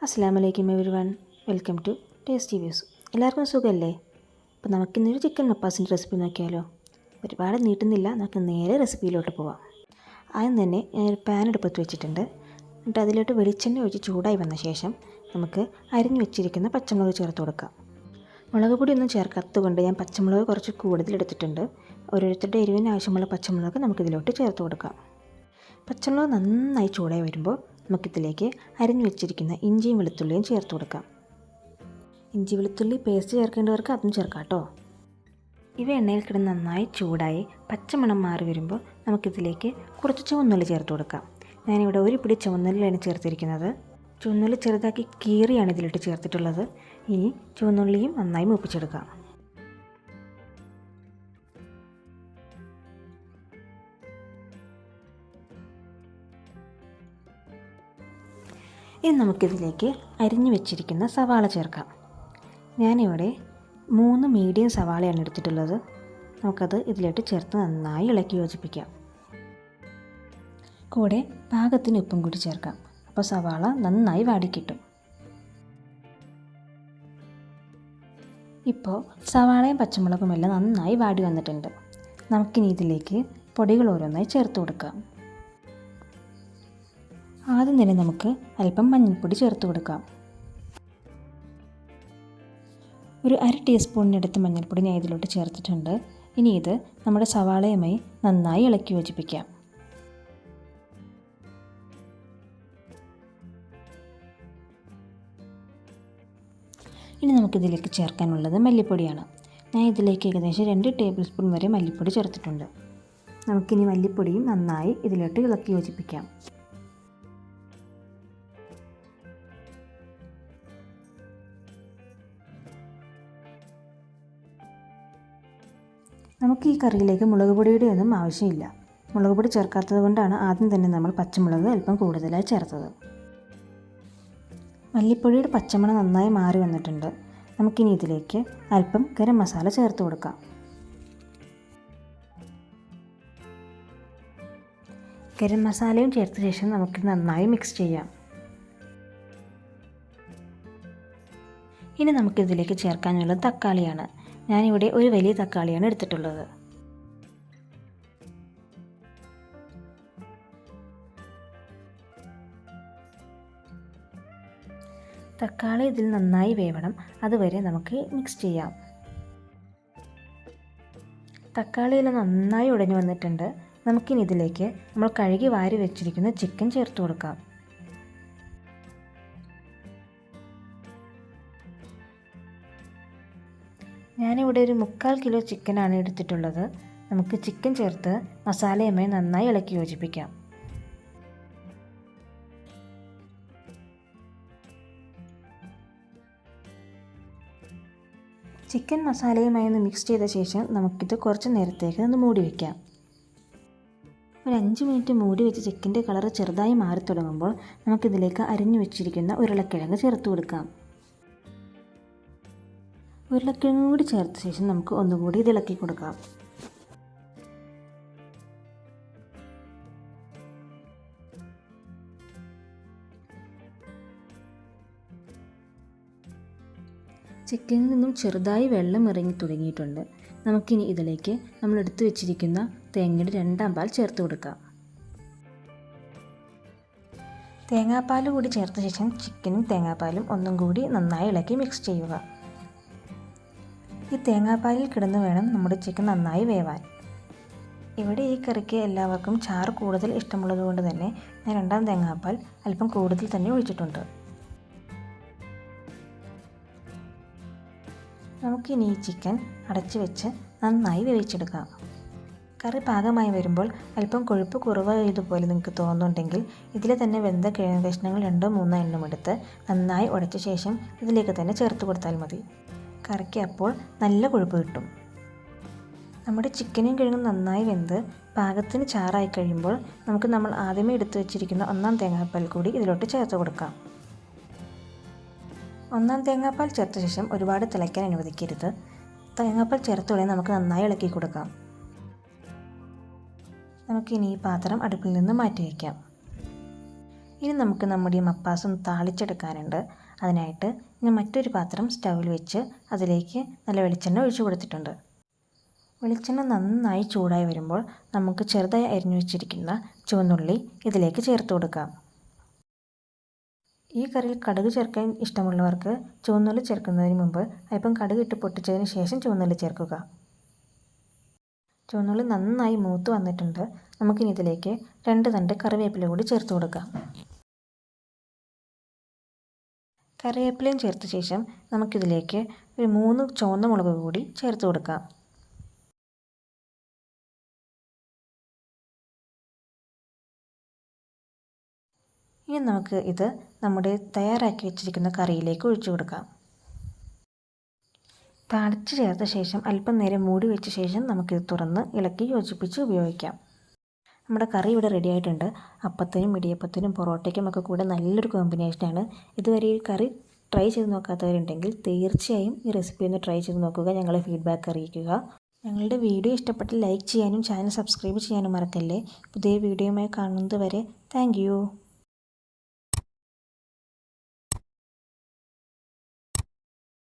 അസ്സലാമു അലൈക്കും everyone, welcome to tasty views. എല്ലാവർക്കും സുഖമല്ലേ? അപ്പോൾ നമുക്കിന്നൊരു ചിക്കൻ മപ്പാസിൻ്റെ റെസിപ്പി നോക്കിയാലോ. ഒരുപാട് നീട്ടുന്നില്ല, നമുക്ക് നേരെ റെസിപ്പിയിലോട്ട് പോവാം. ആദ്യം തന്നെ ഞാനൊരു പാൻ എടുപ്പത്ത് വെച്ചിട്ടുണ്ട്. എന്നിട്ട് അതിലോട്ട് വെളിച്ചെണ്ണ ഒഴിച്ച് ചൂടായി വന്ന ശേഷം നമുക്ക് അരിഞ്ഞു വെച്ചിരിക്കുന്ന പച്ചമുളക് ചേർത്ത് കൊടുക്കാം. മുളക് പൊടിയൊന്നും ചേർക്കാത്തത് കൊണ്ട് ഞാൻ പച്ചമുളക് കുറച്ച് കൂടുതൽ എടുത്തിട്ടുണ്ട്. ഓരോരുത്തരുടെ എരിവിന് ആവശ്യമുള്ള പച്ചമുളക് നമുക്കിതിലോട്ട് ചേർത്ത് കൊടുക്കാം. പച്ചമുളക് നന്നായി ചൂടായി വരുമ്പോൾ നമുക്കിതിലേക്ക് അരിഞ്ഞു വെച്ചിരിക്കുന്ന ഇഞ്ചിയും വെളുത്തുള്ളിയും ചേർത്ത് കൊടുക്കാം. ഇഞ്ചി വെളുത്തുള്ളി പേസ്റ്റ് ചേർക്കേണ്ടവർക്ക് അതും ചേർക്കാം കേട്ടോ. ഇവ എണ്ണയിൽ കിടന്ന് നന്നായി ചൂടായി പച്ചമണം മാറി വരുമ്പോൾ നമുക്കിതിലേക്ക് കുറച്ച് ചുവന്നുള്ളി ചേർത്ത് കൊടുക്കാം. ഞാനിവിടെ ഒരു പിടി ചുവന്നുള്ളിയാണ് ചേർത്തിരിക്കുന്നത്. ചുവന്നുള്ളി ചെറുതാക്കി കീറിയാണ് ഇതിലിട്ട് ചേർത്തിട്ടുള്ളത്. ഇനി ചുവന്നുള്ളിയും നന്നായി മൂപ്പിച്ചെടുക്കാം. ഇനി നമുക്കിതിലേക്ക് അരിഞ്ഞു വെച്ചിരിക്കുന്ന സവാള ചേർക്കാം. ഞാനിവിടെ 3 മീഡിയം സവാളയാണ് എടുത്തിട്ടുള്ളത്. നമുക്കത് ഇതിലോട്ട് ചേർത്ത് നന്നായി ഇളക്കി യോജിപ്പിക്കാം. കൂടെ പാകത്തിന് ഉപ്പും കൂടി ചേർക്കാം. അപ്പോൾ സവാള നന്നായി വാടിക്കിട്ടും. ഇപ്പോൾ സവാളയും പച്ചമുളകുമെല്ലാം നന്നായി വാടി വന്നിട്ടുണ്ട്. നമുക്കിനി ഇതിലേക്ക് പൊടികൾ ഓരോന്നായി ചേർത്ത് കൊടുക്കാം. ആദ്യം തന്നെ നമുക്ക് അല്പം മഞ്ഞൾപ്പൊടി ചേർത്ത് കൊടുക്കാം. ഒരു 1/2 ടീസ്പൂണിനടുത്ത് മഞ്ഞൾപ്പൊടി ഞാൻ ഇതിലോട്ട് ചേർത്തിട്ടുണ്ട്. ഇനി ഇത് നമ്മുടെ സവാളയുമായി നന്നായി ഇളക്കി യോജിപ്പിക്കാം. ഇനി നമുക്കിതിലേക്ക് ചേർക്കാനുള്ളത് മല്ലിപ്പൊടിയാണ്. ഞാൻ ഇതിലേക്ക് ഏകദേശം 2 ടേബിൾ സ്പൂൺ വരെ മല്ലിപ്പൊടി ചേർത്തിട്ടുണ്ട്. നമുക്കിനി മല്ലിപ്പൊടിയും നന്നായി ഇതിലോട്ട് ഇളക്കി യോജിപ്പിക്കാം. നമുക്ക് ഈ കറിയിലേക്ക് മുളക് പൊടിയുടെ ഒന്നും ആവശ്യമില്ല. മുളക് പൊടി ചേർക്കാത്തത് കൊണ്ടാണ് ആദ്യം തന്നെ നമ്മൾ പച്ചമുളക് അല്പം കൂടുതലായി ചേർത്തത്. മല്ലിപ്പൊടിയുടെ പച്ചമണം നന്നായി മാറി വന്നിട്ടുണ്ട്. നമുക്കിനി ഇതിലേക്ക് അല്പം ഗരം മസാല ചേർത്ത് കൊടുക്കാം. ഗരം മസാലയും ചേർത്ത ശേഷം നമുക്ക് നന്നായി മിക്സ് ചെയ്യാം. ഇനി നമുക്കിതിലേക്ക് ചേർക്കാനുള്ളത് തക്കാളിയാണ്. ഞാനിവിടെ ഒരു വലിയ തക്കാളിയാണ് എടുത്തിട്ടുള്ളത്. തക്കാളി ഇതിൽ നന്നായി വേവണം. അതുവരെ നമുക്ക് മിക്സ് ചെയ്യാം. തക്കാളിയെല്ലാം നന്നായി ഉടഞ്ഞു വന്നിട്ടുണ്ട്. നമുക്കിനി ഇതിലേക്ക് നമ്മൾ കഴുകി വാരി വെച്ചിരിക്കുന്ന ചിക്കൻ ചേർത്ത് കൊടുക്കാം. ഞാനിവിടെ ഒരു 3/4 കിലോ ചിക്കനാണ് എടുത്തിട്ടുള്ളത്. നമുക്ക് ചിക്കൻ ചേർത്ത് മസാലയുമായി നന്നായി ഇളക്കി യോജിപ്പിക്കാം. ചിക്കൻ മസാലയുമായി ഒന്ന് മിക്സ് ചെയ്ത ശേഷം നമുക്കിത് കുറച്ച് നേരത്തേക്ക് ഒന്ന് മൂടി വയ്ക്കാം. ഒരു 5 മിനിറ്റ് മൂടി വെച്ച് ചിക്കൻ്റെ കളർ ചെറുതായി മാറി തുടങ്ങുമ്പോൾ നമുക്കിതിലേക്ക് അരിഞ്ഞു വെച്ചിരിക്കുന്ന ഉരുളക്കിഴങ്ങ് ചേർത്ത് കൊടുക്കാം. ഉരുളക്കിഴങ്ങ് കൂടി ചേർത്ത ശേഷം നമുക്ക് ഒന്നുകൂടി ഇത് ഇളക്കി കൊടുക്കാം. ചിക്കനിൽ നിന്നും ചെറുതായി വെള്ളം ഇറങ്ങി തുടങ്ങിയിട്ടുണ്ട്. നമുക്കിനി ഇതിലേക്ക് നമ്മൾ എടുത്തു വെച്ചിരിക്കുന്ന തേങ്ങയുടെ 2ാം പാൽ ചേർത്ത് കൊടുക്കാം. തേങ്ങാപ്പാൽ കൂടി ചേർത്ത ശേഷം ചിക്കനും തേങ്ങാപ്പാലും ഒന്നും കൂടി നന്നായി ഇളക്കി മിക്സ് ചെയ്യുക. ഈ തേങ്ങാപ്പാലിൽ കിടന്ന് വേണം നമ്മുടെ ചിക്കൻ നന്നായി വേവാൻ. ഇവിടെ ഈ കറിക്ക് എല്ലാവർക്കും ചാറ് കൂടുതൽ ഇഷ്ടമുള്ളത് കൊണ്ട് തന്നെ ഞാൻ 2ാം തേങ്ങാപ്പാൽ അല്പം കൂടുതൽ തന്നെ ഒഴിച്ചിട്ടുണ്ട്. നമുക്കിനി ഈ ചിക്കൻ അടച്ചു വെച്ച് നന്നായി വേവിച്ചെടുക്കാം. കറി പാകമായി വരുമ്പോൾ അല്പം കൊഴുപ്പ് കുറവായതുപോലെ നിങ്ങൾക്ക് തോന്നുന്നുണ്ടെങ്കിൽ ഇതിൽ തന്നെ വെന്ത കിഴങ്ങ് കഷ്ണങ്ങൾ 2-3 എണ്ണം എടുത്ത് നന്നായി ഉടച്ച ശേഷം ഇതിലേക്ക് തന്നെ ചേർത്ത് കൊടുത്താൽ മതി. കറിക്ക് അപ്പോൾ നല്ല കൊഴുപ്പ് കിട്ടും. നമ്മുടെ ചിക്കനും കിഴങ്ങും നന്നായി വെന്ത് പാകത്തിന് ചാറായി കഴിയുമ്പോൾ നമുക്ക് നമ്മൾ ആദ്യമേ എടുത്തു വെച്ചിരിക്കുന്ന 1ാം തേങ്ങാപ്പാൽ കൂടി ഇതിലോട്ട് ചേർത്ത് കൊടുക്കാം. 1ാം തേങ്ങാപ്പാൽ ചേർത്ത ശേഷം ഒരുപാട് തിളയ്ക്കാൻ അനുവദിക്കരുത്. തേങ്ങാപ്പാൽ ചേർത്തുടനെ നമുക്ക് നന്നായി ഇളക്കി കൊടുക്കാം. നമുക്കിനി ഈ പാത്രം അടുപ്പിൽ നിന്ന് മാറ്റി വയ്ക്കാം. ഇനി നമുക്ക് നമ്മുടെ ഈ മപ്പാസ് ഒന്ന് താളിച്ചെടുക്കാനുണ്ട്. അതിനായിട്ട് ഞാൻ മറ്റൊരു പാത്രം സ്റ്റൗവിൽ വെച്ച് അതിലേക്ക് നല്ല വെളിച്ചെണ്ണ ഒഴിച്ചു കൊടുത്തിട്ടുണ്ട്. വെളിച്ചെണ്ണ നന്നായി ചൂടായി വരുമ്പോൾ നമുക്ക് ചെറുതായി അരിഞ്ഞു വെച്ചിരിക്കുന്ന ചുവന്നുള്ളി ഇതിലേക്ക് ചേർത്ത് കൊടുക്കാം. ഈ കറിയിൽ കടുക് ചേർക്കാൻ ഇഷ്ടമുള്ളവർക്ക് ചുവന്നുള്ളി ചേർക്കുന്നതിന് മുമ്പ് അല്പം കടുക് ഇട്ട് പൊട്ടിച്ചതിന് ശേഷം ചുവന്നുള്ളി ചേർക്കുക. ചുവന്നുള്ളി നന്നായി മൂത്ത് വന്നിട്ടുണ്ട്. നമുക്കിനി ഇതിലേക്ക് 2 തണ്ട് കറിവേപ്പില കൂടി ചേർത്ത് കൊടുക്കാം. കറിവേപ്പിലയും ചേർത്ത ശേഷം നമുക്കിതിലേക്ക് ഒരു 3 ചുവന്ന മുളക് കൂടി ചേർത്ത് കൊടുക്കാം. ഇനി നമുക്ക് ഇത് നമ്മുടെ തയ്യാറാക്കി വെച്ചിരിക്കുന്ന കറിയിലേക്ക് ഒഴിച്ചു കൊടുക്കാം. താളിച്ച് ചേർത്ത ശേഷം അല്പം നേരം മൂടി വെച്ച ശേഷം നമുക്കിത് തുറന്ന് ഇളക്കി യോജിപ്പിച്ച് ഉപയോഗിക്കാം. നമ്മുടെ കറി ഇവിടെ റെഡി ആയിട്ടുണ്ട്. അപ്പത്തിനും ഇടിയപ്പത്തിനും പൊറോട്ടയ്ക്കും ഒക്കെ കൂടെ നല്ലൊരു കോമ്പിനേഷനാണ്. ഇതുവരെ ഈ കറി ട്രൈ ചെയ്ത് നോക്കാത്തവരുണ്ടെങ്കിൽ തീർച്ചയായും ഈ റെസിപ്പി ഒന്ന് ട്രൈ ചെയ്ത് നോക്കുക. ഞങ്ങളെ ഫീഡ്ബാക്ക് അറിയിക്കുക. ഞങ്ങളുടെ വീഡിയോ ഇഷ്ടപ്പെട്ട് ലൈക്ക് ചെയ്യാനും ചാനൽ സബ്സ്ക്രൈബ് ചെയ്യാനും മറക്കല്ലേ. പുതിയ വീഡിയോയുമായി കാണുന്നത് വരെ താങ്ക് യു.